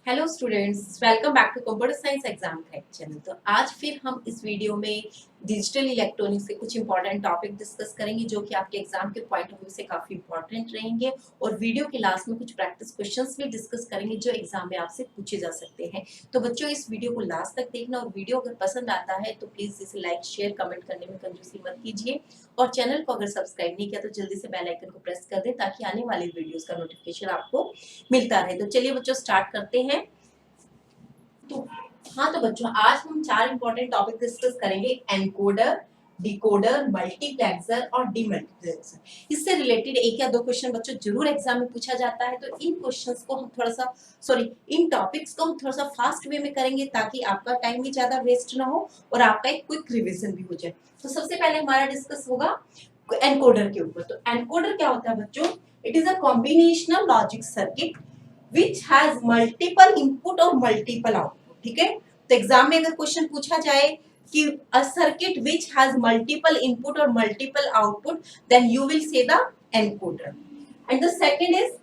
Hello students, welcome back to computer science exam crack channel. तो आज फिर हम इस वीडियो में डिजिटल इलेक्ट्रॉनिक्स के कुछ इंपॉर्टेंट टॉपिक डिस्कस करेंगे जो कि आपके एग्जाम के पॉइंट ऑफ व्यू से काफी इंपॉर्टेंट रहेंगे। और वीडियो के लास्ट में कुछ प्रैक्टिस क्वेश्चंस भी डिस्कस करेंगे जो एग्जाम में आपसे पूछे जा सकते हैं। तो बच्चों, इस वीडियो को लास्ट तक देखना, और वीडियो अगर पसंद आता है तो प्लीज इसे लाइक शेयर कमेंट करने में कंजूसी मत कीजिए। और चैनल को अगर सब्सक्राइब नहीं किया तो जल्दी से बेल आइकन को प्रेस कर दें ताकि आने वाले वीडियोस का नोटिफिकेशन आपको मिलता रहे। तो चलिए बच्चों, स्टार्ट करते हैं। तो हाँ, तो बच्चों आज हम चार इंपॉर्टेंट टॉपिक डिस्कस करेंगे: एनकोडर, डिकोडर, मल्टीप्लेक्सर और डीमल्टीप्लेक्सर। इससे रिलेटेड एक या दो क्वेश्चन बच्चों जरूर एग्जाम में पूछा जाता है। तो इन क्वेश्चंस को हम थोड़ा सा इन टॉपिक्स को हम थोड़ा सा फास्ट वे में करेंगे ताकि आपका टाइम भी ज्यादा वेस्ट ना हो और आपका एक क्विक रिवीजन भी हो जाए। तो सबसे पहले हमारा डिस्कस होगा एनकोडर के ऊपर। तो एनकोडर क्या होता है बच्चों? It is a combinational logic circuit which has multiple input और multiple output। ठीक है, तो एग्जाम में अगर क्वेश्चन पूछा जाए कि a circuit which has multiple input और multiple output, then you will say the encoder। and the second is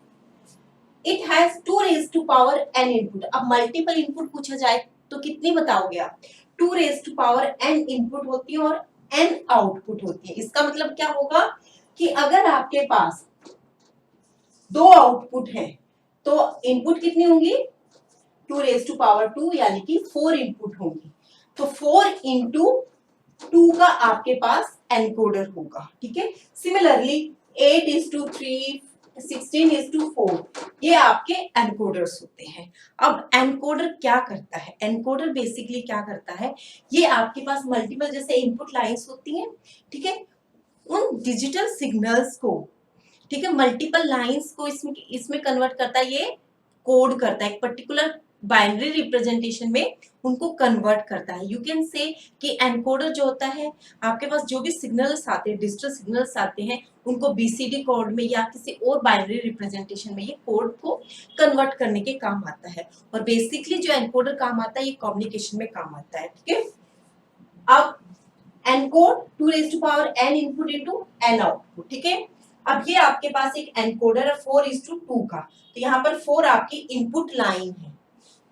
it has 2 raised to power n input। अब multiple input पूछा जाए तो कितनी बताओगे आप? 2 raised to power n input होती है और n output होती है। इसका मतलब क्या होगा कि अगर आपके पास दो आउटपुट है तो इनपुट कितनी होंगी? 2 रेज टू पावर 2 यानी कि 4 इनपुट होंगी। तो 4 इंटू 2 का आपके पास एनकोडर होगा। ठीक है, सिमिलरली 8:3, 16:4 ये आपके एनकोडर्स होते हैं। अब एनकोडर क्या करता है? एनकोडर बेसिकली क्या करता है, ये आपके पास मल्टीपल जैसे इनपुट लाइंस होती हैं, ठीक है, उन डिजिटल सिग्नल्स को, ठीक है, मल्टीपल लाइंस को इसमें इसमें कन्वर्ट करता है, ये कोड करता है, एक पर्टिकुलर बाइनरी रिप्रेजेंटेशन में उनको कन्वर्ट करता है। यू कैन से कि एनकोडर जो होता है, आपके पास जो भी सिग्नल्स आते हैं, डिजिटल सिग्नल्स आते हैं, उनको बीसीडी कोड में या किसी और बाइनरी रिप्रेजेंटेशन में ये कोड को कन्वर्ट करने के काम आता है। और बेसिकली जो एनकोडर काम आता है, ये कम्युनिकेशन में काम आता है। ठीक है, अब encode 2 raise to power n input into n output. ठीक है, अब ये आपके पास एक एनकोडर है 4:2 का। तो यहाँ पर 4 आपकी इनपुट लाइन है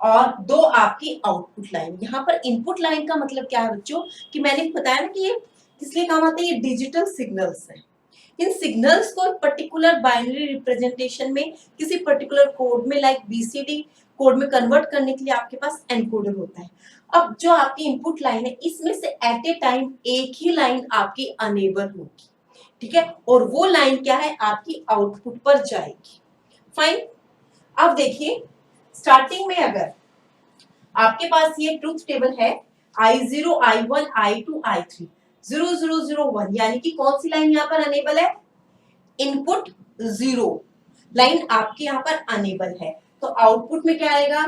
और 2 आपकी आउटपुट लाइन। यहाँ पर इनपुट लाइन का मतलब क्या है बच्चों, कि मैंने बताया ना कि ये किस लिए काम आते हैं, ये डिजिटल सिग्नल्स है। इन सिग्नल्स को पर्टिकुलर बाइनरी रिप्रेजेंटेशन में किसी पर्टिकुलर कोड में लाइक बीसीडी कोड में कन्वर्ट करने के लिए आपके पास एनकोडर होता है। अब जो आपकी इनपुट लाइन है, इसमें से एट ए टाइम एक ही लाइन आपकी अनेबल होगी। ठीक है, और वो लाइन क्या है, आपकी आउटपुट पर जाएगी। फाइन, अब देखिए स्टार्टिंग में अगर आपके पास ये ट्रुथ टेबल है I0, I1, I2, I3, 0 0 0 1, यानी कि कौन सी लाइन यहाँ पर अनेबल है? इनपुट 0 लाइन आपके यहाँ पर अनेबल है। तो आउटपुट में क्या आएगा?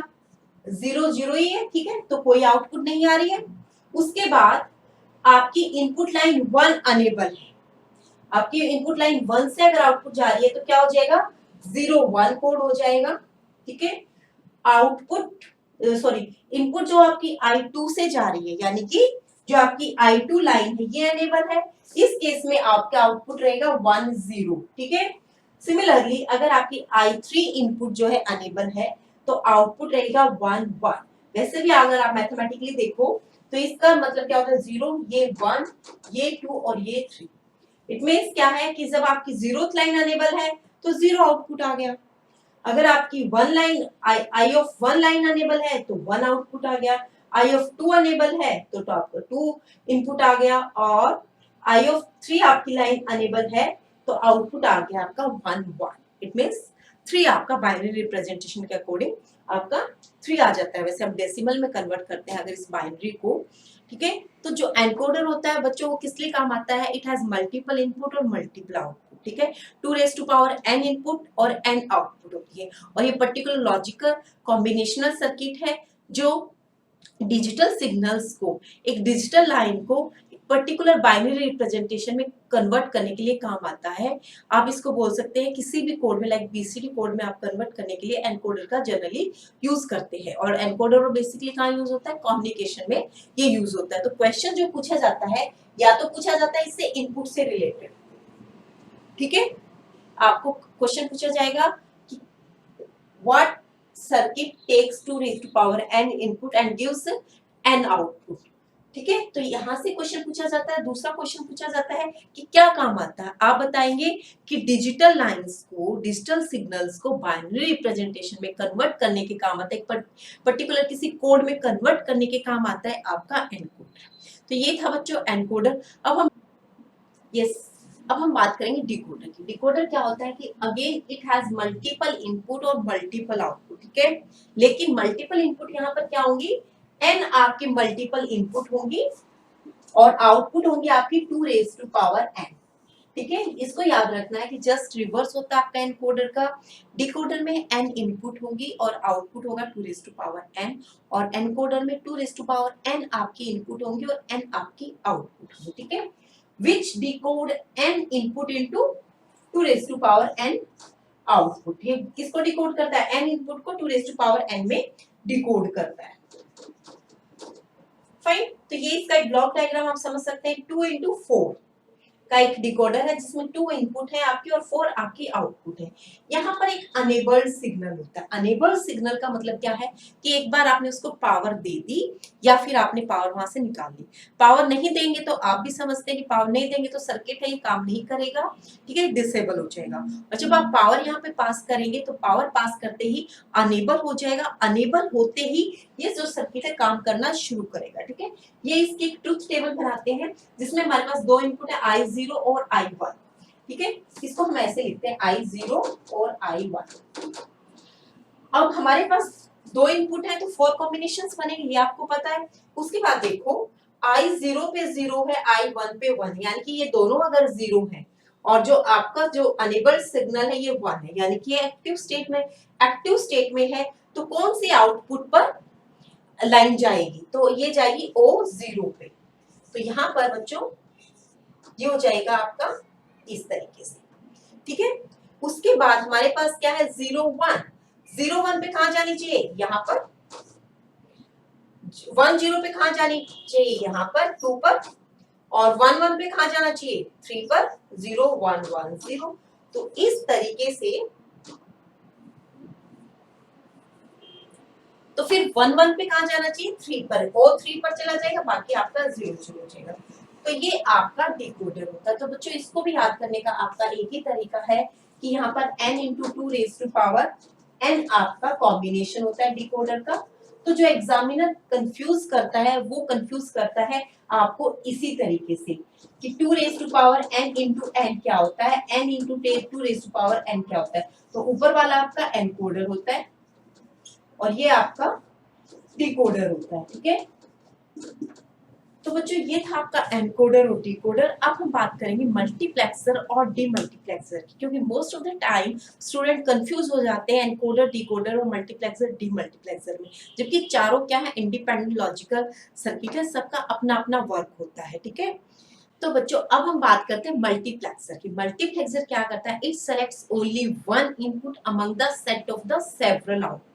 0 0 ही है। ठीक है, तो कोई आउटपुट नहीं आ रही है। उसके बाद आपकी इनपुट लाइन 1 अनेबल है। आपकी इनपुट लाइन 1 से अगर आउटपुट जा रही है तो क्या हो जाएगा? 0 1 कोड हो जाएगा। ठीक है, आउटपुट इनपुट जो आपकी I2 से जा रही है, यानी कि जो आपकी I2 लाइन है ये अनेबल है। इस केस में आपका आउटपुट रहेगा 1 0। ठीक है, सिमिलरली अगर आपकी I3 इनपुट जो है अनेबल है तो आउटपुट रहेगा 1 1। वैसे भी अगर आप मैथमेटिकली देखो तो इसका मतलब क्या होता है, 0 ये 1 ये 2 और ये 3। इट मींस क्या है कि जब आपकी 0th लाइन अनेबल है तो 0 आउटपुट आ गया। अगर आपकी 1 line I of 1 line enable है तो 1 आउटपुट आ गया। आई ऑफ 2 अनेबल है तो आपका 2 इनपुट आ गया। और आई ऑफ 3 आपकी लाइन अनेबल है तो आउटपुट आ गया आपका 1 1। इट मींस 3 आपका बाइनरी रिप्रेजेंटेशन के अकॉर्डिंग आपका 3 आ जाता है। वैसे हम डेसिमल में कन्वर्ट करते हैं अगर इस बाइनरी को। ठीक है, तो जो एनकोडर होता है बच्चों, वो किस लिए काम आता है? इट हैज मल्टीपल इनपुट और मल्टीपल आउटपुट। ठीक है, 2 raise to power n input और n आउटपुट होती है। और ये पर्टिकुलर लॉजिकल कॉम्बिनेशनल सर्किट है जो डिजिटल सिग्नल्स को, एक डिजिटल लाइन को पर्टिकुलर बाइनरी रिप्रेजेंटेशन में कन्वर्ट करने के लिए काम आता है। आप इसको बोल सकते हैं किसी भी कोड में, लाइक बीसीडी कोड में आप कन्वर्ट करने के लिए एनकोडर का जनरली यूज करते हैं। और एनकोडर बेसिकली कहाँ यूज होता है? कम्युनिकेशन में ये यूज होता है। तो क्वेश्चन जो पूछा जाता है, या तो पूछा जाता है इससे इनपुट से रिलेटेड। ठीक है, आपको क्वेश्चन पूछा जाएगा कि what circuit takes 2 raised to power n input and gives n output। ठीक है, तो यहाँ से क्वेश्चन पूछा जाता है। दूसरा क्वेश्चन पूछा जाता है कि क्या काम आता है। आप बताएंगे कि डिजिटल लाइंस को, डिजिटल सिग्नल्स को बाइनरी रिप्रेजेंटेशन में कन्वर्ट करने के काम आता है, पर्टिकुलर किसी कोड में कन्वर्ट करने के काम आता है आपका एनकोडर। तो ये था बच्चों एनकोडर। अब हम बात करेंगे डिकोडर की। डिकोडर क्या होता है कि again it has multiple input और मल्टीपल आउटपुट। ठीक है, लेकिन मल्टीपल इनपुट यहाँ पर क्या होंगी, एन आपकी मल्टीपल इनपुट होंगी और आउटपुट होंगी आपकी 2 रेज़ टू पावर एन। ठीक है, इसको याद रखना है कि जस्ट रिवर्स होता है आपका एनकोडर का। डिकोडर में एन इनपुट होगी और आउटपुट होगा 2 रेज़ टू पावर एन, और एनकोडर में 2 रेज़ टू पावर एन आपकी इनपुट होंगी और एन आपकी आउटपुट होगी। ठीक है, which decode n input into 2 raised to power n output। ये किसको डिकोड करता है, n इनपुट को 2 raised to power n में डिकोड करता है। फाइन, तो ये इसका एक ब्लॉक डायग्राम आप समझ सकते हैं। 2 into 4 का एक डिकोडर है जिसमें 2 इनपुट है आपकी और 4 आपकी आउटपुट है। यहाँ पर एक अनेबल्ड सिग्नल होता है। अनेबल्ड सिग्नल का मतलब क्या है कि एक बार आपने उसको पावर दे दी या फिर आपने पावर वहां से निकाल ली। पावर नहीं देंगे तो आप भी समझते हैं कि पावर नहीं देंगे तो सर्किट है ये काम नहीं करेगा। ठीक है, डिसेबल हो जाएगा। और जब आप पावर यहाँ पे पास करेंगे तो पावर पास करते ही अनेबल हो जाएगा। अनेबल होते ही ये जो सर्किट है काम करना शुरू करेगा। ठीक है, ये इसकी एक ट्रुथ टेबल बनाते हैं जिसमें हमारे पास 2 इनपुट है I0 और I1। ठीक है, इसको हम ऐसे लिखते हैं I0 और I1। अब हमारे पास 2 इनपुट है तो 4 कॉम्बिनेशंस बनेंगे, ये आपको पता है। उसके बाद देखो I0 पे 0 है, I1 पे 1, यानी कि ये दोनों अगर 0 है और जो आपका जो अनेबल्ड सिग्नल है ये 1 है, यानी कि ये एक्टिव स्टेट में है, तो कौन सी आउटपुट पर लाइन जाएगी, तो ये जाएगी O0 पे। तो यहाँ पर बच्चों ये हो जाएगा आपका इस तरीके से। ठीक है, उसके बाद हमारे पास क्या है 0-1। 0-1 पे कहां जानी चाहिए, यहाँ पर। 1-0 पे कहां जानी चाहिए, यहाँ पर 2 पर। और 1-1 पे कहां जाना चाहिए, 3 पर। 0-1-1-0। तो इस तरीके से तो फिर 1-1 पे कहां जाना चाहिए, 3 पर। और 3 पर चला जाएगा, बाकी आपका 0-0 हो जाएगा। तो ये आपका डिकोडर होता है। तो बच्चों इसको भी याद करने का आपका एक ही तरीका है कि यहाँ पर n into 2 raised to power n आपका कॉम्बिनेशन होता है डिकोडर का। तो जो एग्जामिनर कंफ्यूज करता है वो कंफ्यूज करता है आपको इसी तरीके से कि 2 raised to power n into n क्या होता है, n into 2 raised to power n क्या होता है। तो ऊपर वाला आपका एनकोडर होता है और ये आपका डिकोडर होता है। ठीक है, तो बच्चों ये था आपका एनकोडर और डिकोडर। अब हम बात करेंगे मल्टीप्लेक्सर और डीमल्टीप्लेक्सर की, क्योंकि most of the time student confuse हो जाते हैं एनकोडर, डिकोडर और मल्टीप्लेक्सर, डीमल्टीप्लेक्सर में, जबकि चारों क्या है इंडिपेंडेंट लॉजिकल सर्किट है, सबका अपना अपना वर्क होता है। ठीक है, तो बच्चों अब हम बात करते हैं मल्टीप्लेक्सर की। मल्टीप्लेक्सर क्या करता है, it selects only one input among the set of the several output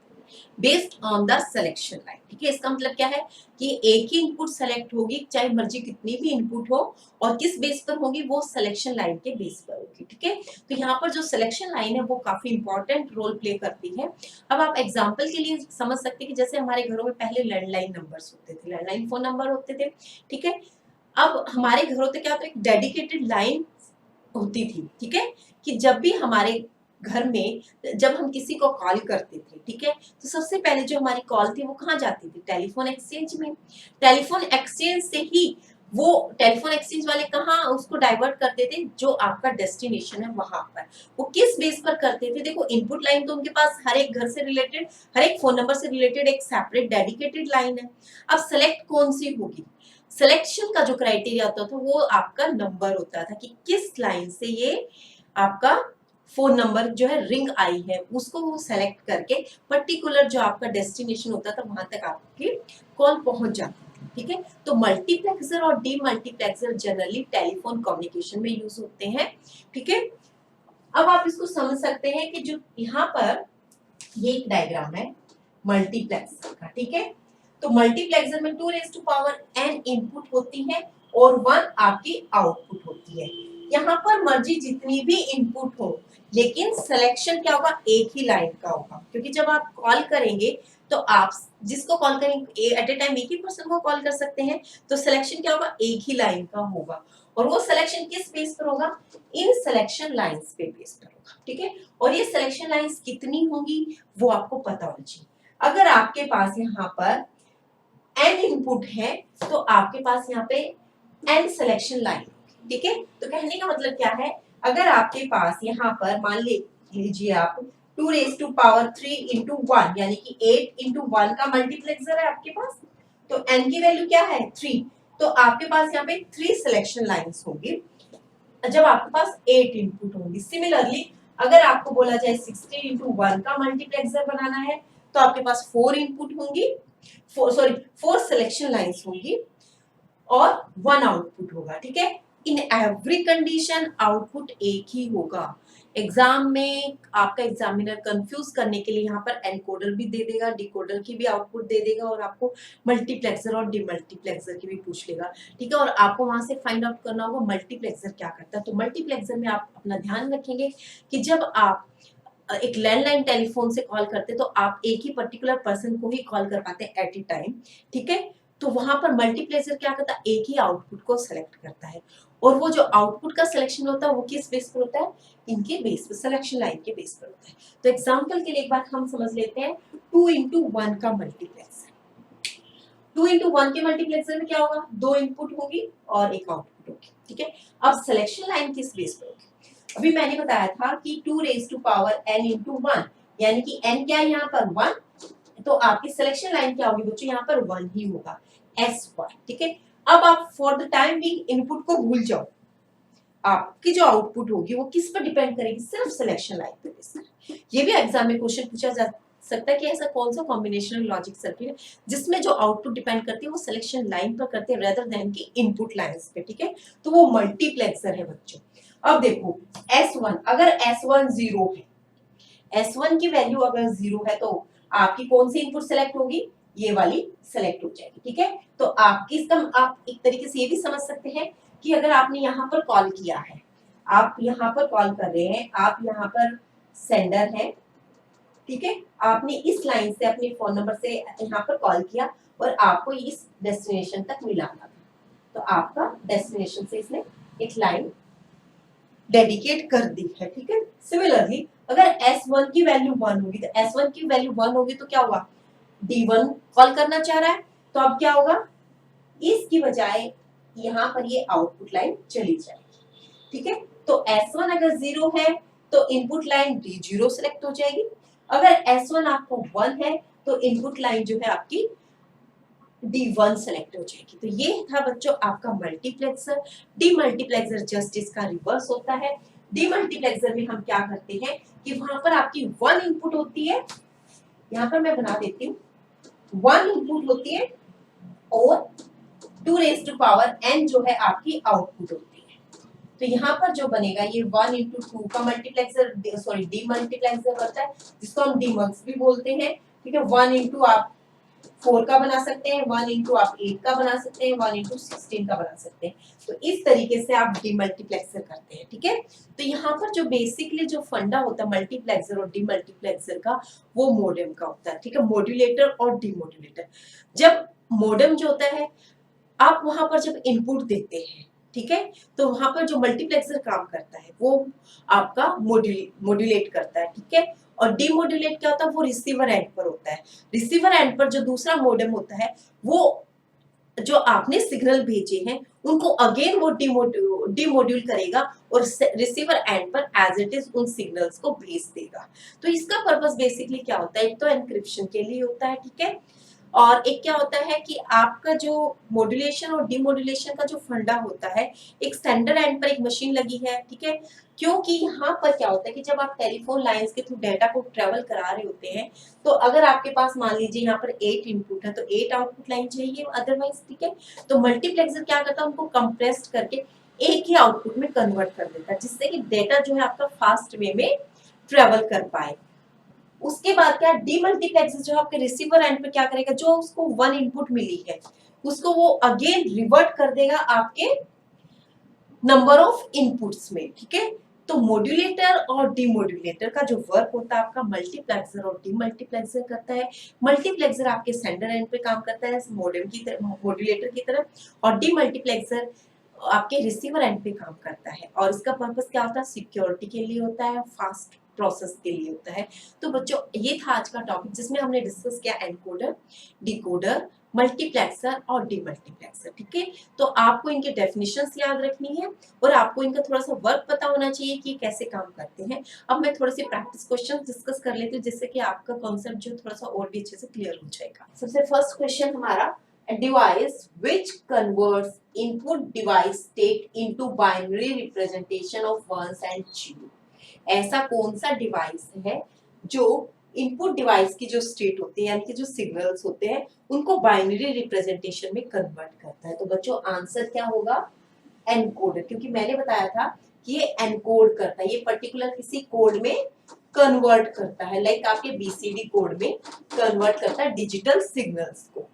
based on the selection line. ठीक है, इसका मतलब क्या है कि एक ही इनपुट सेलेक्ट होगी, चाहे मर्जी कितनी भी इनपुट हो, और किस बेस पर होगी, वो सिलेक्शन लाइन के बेस पर होगी। ठीक है, तो यहाँ पर जो सिलेक्शन लाइन है वो काफी इंपॉर्टेंट रोल प्ले करती है। अब आप एग्जांपल के लिए समझ सकते हैं कि जैसे हमारे घरों में पहले लैंडलाइन नंबर्स होते थे, लैंडलाइन फोन नंबर होते थे। ठीक है, अब हमारे घरों पे क्या होता है, एक डेडिकेटेड लाइन होती थी। ठीक है, कि जब भी हमारे घर में जब हम किसी को कॉल करते थे, ठीक है, तो सबसे पहले जो हमारी कॉल थी वो कहाँ जाती थी, टेलीफोन एक्सचेंज में। टेलीफोन एक्सचेंज से ही वो टेलीफोन एक्सचेंज वाले कहाँ उसको डाइवर्ट करते थे, जो आपका डेस्टिनेशन है वहां पर। वो किस बेस पर करते थे, देखो इनपुट लाइन तो उनके पास हर एक घर से रिलेटेड, हर एक फोन नंबर से रिलेटेड एक सेपरेट डेडिकेटेड लाइन है। अब सेलेक्ट कौन सी होगी, सिलेक्शन का जो क्राइटेरिया होता था वो आपका नंबर होता था कि किस लाइन से ये आपका फोन नंबर जो है रिंग आई है, उसको वो सेलेक्ट करके पर्टिकुलर जो आपका डेस्टिनेशन होता था वहां तक आपकी कॉल पहुंच जाती थी। ठीक है, तो मल्टीप्लेक्सर और डीमल्टीप्लेक्सर जनरली टेलीफोन कम्युनिकेशन में यूज होते हैं। ठीक है, अब आप इसको समझ सकते हैं कि जो यहाँ पर ये एक डायग्राम है मल्टीप्लेक्सर का। ठीक है, तो मल्टीप्लेक्सर में 2 raised to power n input होती है और 1 आपकी आउटपुट होती है। यहाँ पर मर्जी जितनी भी इनपुट हो, लेकिन सिलेक्शन क्या होगा, एक ही लाइन का होगा, क्योंकि जब आप कॉल करेंगे तो आप जिसको कॉल करेंगे एट ए टाइम एक ही पर्सन को कॉल कर सकते हैं, तो सिलेक्शन क्या होगा, एक ही लाइन का होगा। और वो सिलेक्शन किस बेस पर होगा, इन सिलेक्शन लाइंस पे बेस पर होगा, ठीक है। और ये सिलेक्शन लाइंस कितनी होंगी वो आपको पता होना चाहिए। अगर आपके पास यहाँ पर n इनपुट है तो आपके पास यहाँ पे n सिलेक्शन लाइन, ठीक है। तो कहने का मतलब क्या है, अगर आपके पास यहाँ पर मान लीजिए आप 2 रेज टू पावर 3 इंटू 1 यानी कि 8 इंटू 1 का मल्टीप्लेक्सर है आपके पास, तो n की वैल्यू क्या है 3, तो आपके पास यहाँ पे 3 सिलेक्शन लाइंस होंगी जब आपके पास 8 इनपुट होंगी। सिमिलरली अगर आपको बोला जाए 16 इंटू 1 का मल्टीप्लेक्सर बनाना है तो आपके पास 4 इनपुट होंगी, 4 सिलेक्शन लाइंस होंगी और 1 आउटपुट होगा, ठीक है। इन एवरी कंडीशन आउटपुट एक ही होगा। एग्जाम में आपका एग्जामिनर कंफ्यूज करने के लिए यहाँ पर एनकोडर भी दे देगा, डिकोडर की भी आउटपुट दे देगा और आपको मल्टीप्लेक्सर और डिमल्टीप्लेक्सर की भी पूछ लेगा, ठीक है। और आपको वहां से फाइंड आउट करना होगा मल्टीप्लेक्सर क्या करता है। तो मल्टीप्लेक्सर में आप अपना ध्यान रखेंगे कि जब आप एक लैंडलाइन टेलीफोन से कॉल करते तो आप एक ही पर्टिकुलर पर्सन को ही कॉल कर पाते हैं एट ए टाइम, ठीक है। तो वहां पर मल्टीप्लेक्सर क्या करता है, एक ही आउटपुट को सेलेक्ट करता है और वो जो आउटपुट का सिलेक्शन होता है वो किस बेस पर होता है, इनके बेस पर, सिलेक्शन लाइन के बेस पर होता है। तो एग्जांपल के लिए एक बार हम समझ लेते हैं 2 इंटू 1 का मल्टीप्लेक्सर। 2 इंटू 1 के मल्टीप्लेक्सर में क्या होगा, 2 इनपुट होगी और एक आउटपुट होगी, ठीक है। अब सिलेक्शन लाइन किस बेस पर होगी, अभी मैंने बताया था कि 2 रेज टू पावर n इंटू 1 यानी कि n क्या है यहाँ पर 1, तो आपकी सिलेक्शन लाइन क्या होगी बच्चों, यहाँ पर 1 ही होगा S1, ठीक है। अब आप for the time being input को भूल जाओ, आपकी जो आउटपुट होगी वो किस पर डिपेंड करेगी, सिर्फ सिलेक्शन लाइन पे बेस कर। ये भी एग्जाम में क्वेश्चन पूछा जा सकता है कि ऐसा कौन सा कॉम्बिनेशनल लॉजिक सर्किट है जिसमें जो आउटपुट डिपेंड करती है वो सिलेक्शन लाइन पर करते हैं रेदर देन की इनपुट लाइंस पे, ठीक है। तो वो मल्टीप्लेक्सर है बच्चों। अब देखो S1, अगर S1 0 है, S1 की वैल्यू अगर 0 है तो आपकी कौन सी इनपुट सेलेक्ट होगी, ये वाली सेलेक्ट हो जाएगी, ठीक है। तो आपकी इसका आप एक तरीके से ये भी समझ सकते हैं कि अगर आपने यहाँ पर कॉल किया है, आप यहाँ पर कॉल कर रहे हैं, आप यहाँ पर सेंडर हैं, ठीक है। आपने इस लाइन से अपने फोन नंबर से यहाँ पर कॉल किया और आपको इस डेस्टिनेशन तक मिलाना था, तो आपका डेस्टिनेशन से इसने एक लाइन डेडिकेट कर दी है, ठीक है। सिमिलरली अगर S1 की वैल्यू 1 होगी, तो S1 की वैल्यू 1 होगी तो क्या होगा, D1 कॉल करना चाह रहा है तो अब क्या होगा, इसकी बजाय यहाँ पर ये आउटपुट लाइन चली जाएगी, ठीक है। तो S1 अगर 0 है तो इनपुट लाइन D0 सिलेक्ट हो जाएगी, अगर S1 आपको 1 है तो इनपुट लाइन जो है आपकी D1 सेलेक्ट हो जाएगी। तो ये था बच्चों आपका मल्टीप्लेक्सर। डीमल्टीप्लेक्सर जस्ट इसका रिवर्स होता है। डीमल्टीप्लेक्सर में हम क्या करते हैं कि वहां पर आपकी 1 इनपुट होती है, यहाँ पर मैं बना देती हूँ, 1 इनपुट होती है और 2 रेज टू पावर n जो है आपकी आउटपुट होती है। तो यहाँ पर जो बनेगा ये 1 इंटू 2 का मल्टीप्लेक्सर, सॉरी डीमल्टीप्लेक्सर करता है जिसको हम डीमल्स भी बोलते हैं, ठीक है। 1 इंटू आप 4 का बना सकते हैं, 1 इंटू आप 8 का बना सकते हैं, 1 इंटू 16 का बना सकते हैं। तो इस तरीके से आप डीमल्टीप्लेक्सर करते हैं, ठीक है। तो यहाँ पर जो बेसिकली जो फंडा होता है मल्टीप्लेक्सर और डीमल्टीप्लेक्सर का, वो मोडेम का होता है, ठीक है, मॉड्यूलेटर और डीमॉड्यूलेटर। जब मोडेम जो होता है, आप वहां पर जब इनपुट देते हैं, ठीक है, तो वहां पर जो मल्टीप्लेक्सर काम करता है वो आपका मॉड्यूलेट करता है, ठीक है। और डीमॉड्यूलेट क्या होता है, वो रिसीवर एंड पर होता है। रिसीवर एंड पर जो दूसरा मोडेम होता है वो जो आपने सिग्नल भेजे हैं उनको अगेन वो डीमोड्यूल करेगा और रिसीवर एंड पर एज इट इज उन सिग्नल्स को भेज देगा। तो इसका पर्पस बेसिकली क्या होता है, एक तो एनक्रिप्शन के लिए होता है, ठीक है, और एक क्या होता है कि आपका जो मॉड्यूलेशन और डीमॉड्यूलेशन का जो फंडा होता है, एक सेंडर एंड पर एक मशीन लगी है, ठीक है। क्योंकि यहाँ पर क्या होता है कि जब आप टेलीफोन लाइंस के थ्रू डाटा को ट्रेवल करा रहे होते हैं, तो अगर आपके पास मान लीजिए यहाँ पर 8 इनपुट है तो 8 आउटपुट लाइन चाहिए अदरवाइज, ठीक है। तो मल्टीप्लेक्सर क्या करता है, उनको कंप्रेस्ड करके एक ही आउटपुट में कन्वर्ट कर देता है जिससे कि डेटा जो है आपका फास्ट वे में ट्रेवल कर पाए। उसके बाद क्या, डीमल्टीप्लेक्सर जो आपके रिसीवर एंड पे क्या करेगा, जो उसको 1 इनपुट मिली है उसको वो अगेन रिवर्ट कर देगा आपके नंबर ऑफ इनपुट्स में, ठीक है। तो मॉड्यूलेटर और डीमॉड्यूलेटर का जो वर्क होता है आपका मल्टीप्लेक्सर और डीमल्टीप्लेक्सर करता है। मल्टीप्लेक्सर आपके सेंडर एंड पे काम करता है मॉडेम की तरह, मॉड्यूलेटर की तरह, और डीमल्टीप्लेक्सर आपके रिसीवर एंड पे काम करता है। और इसका पर्पस क्या होता है, सिक्योरिटी के लिए होता है, फास्ट प्रोसेस के लिए होता है। तो बच्चों ये था आज का टॉपिक जिसमें हमने डिस्कस किया एनकोडर, डिकोडर, मल्टीप्लेक्सर और डीमल्टीप्लेक्सर, ठीक है। तो आपको इनके डेफिनेशंस याद रखनी है और आपको इनका थोड़ा सा वर्क पता होना चाहिए कि कैसे काम करते हैं। अब मैं थोड़े से प्रैक्टिस क्वेश्चन डिस्कस कर लेती हूँ जिससे कि आपका कॉन्सेप्ट जो थोड़ा सा और भी अच्छे से क्लियर हो जाएगा। सबसे फर्स्ट क्वेश्चन हमारा, a device which converts input device state into binary representation of ones and zeros। ऐसा कौन सा डिवाइस है जो इनपुट डिवाइस की जो स्टेट होती है यानी कि जो सिग्नल्स होते हैं उनको बाइनरी रिप्रेजेंटेशन में कन्वर्ट करता है। तो बच्चों आंसर क्या होगा, एनकोडर, क्योंकि मैंने बताया था कि ये एनकोड करता है, ये पर्टिकुलर किसी कोड में कन्वर्ट करता है, लाइक आपके बीसीडी कोड में कन्वर्ट करता है डिजिटल सिग्नल्स को।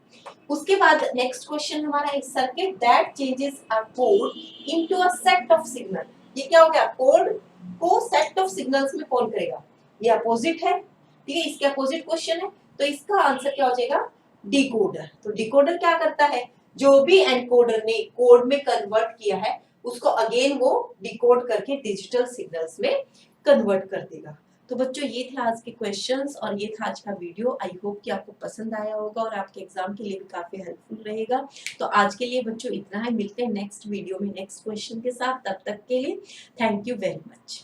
उसके बाद नेक्स्ट क्वेश्चन हमारा, एक circuit that changes a code into a set of signal. ये क्या हो गया, कोड को सेट ऑफ सिग्नल्स में कॉल करेगा, ये अपोजिट है, ठीक है, इसके अपोजिट क्वेश्चन है। तो इसका आंसर क्या हो जाएगा, डिकोडर। तो डिकोडर क्या करता है, जो भी एनकोडर ने कोड में कन्वर्ट किया है उसको अगेन वो डिकोड करके डिजिटल सिग्नल्स में कन्वर्ट कर देगा। तो बच्चों ये थे आज के क्वेश्चंस और ये था आज का वीडियो। आई होप कि आपको पसंद आया होगा और आपके एग्जाम के लिए भी काफी हेल्पफुल रहेगा। तो आज के लिए बच्चों इतना ही, मिलते हैं नेक्स्ट वीडियो में नेक्स्ट क्वेश्चन के साथ। तब तक के लिए थैंक यू वेरी मच।